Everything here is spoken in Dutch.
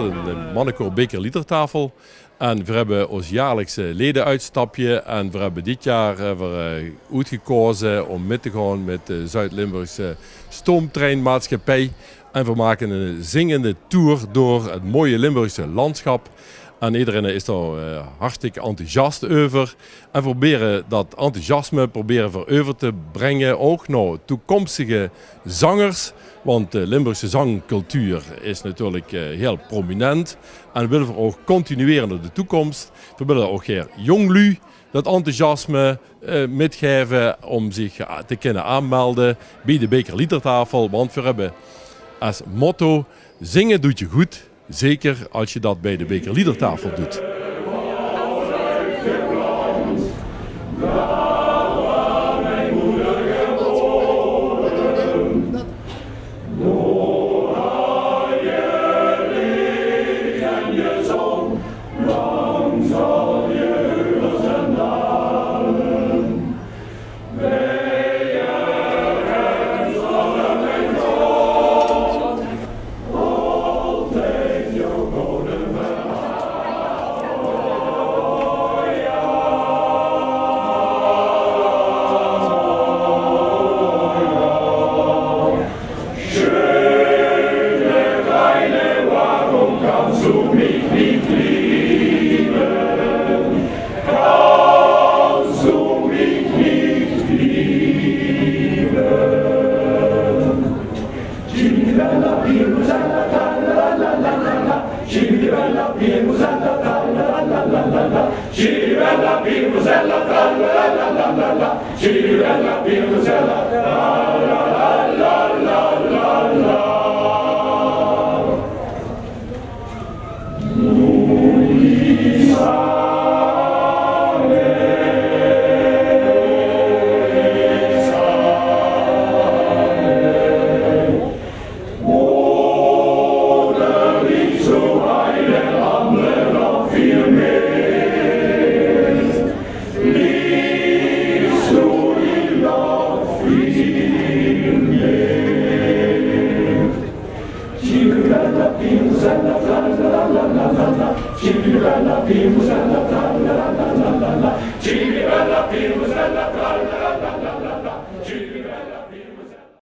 Boksel, de Mannenkoor Beker Litertafel. En we hebben ons jaarlijkse ledenuitstapje. En we hebben dit jaar uitgekozen om mee te gaan met de Zuid-Limburgse stoomtreinmaatschappij. En we maken een zingende tour door het mooie Limburgse landschap. En iedereen is daar hartstikke enthousiast over. En proberen dat enthousiasme over te brengen ook naar toekomstige zangers. Want de Limburgse zangcultuur is natuurlijk heel prominent. En we willen ook continueren naar de toekomst. We willen ook hier jonglu dat enthousiasme metgeven om zich te kunnen aanmelden bij de Beker Litertafel. Want we hebben als motto: zingen doet je goed. Zeker als je dat bij de Beker Litertafel doet. Girella,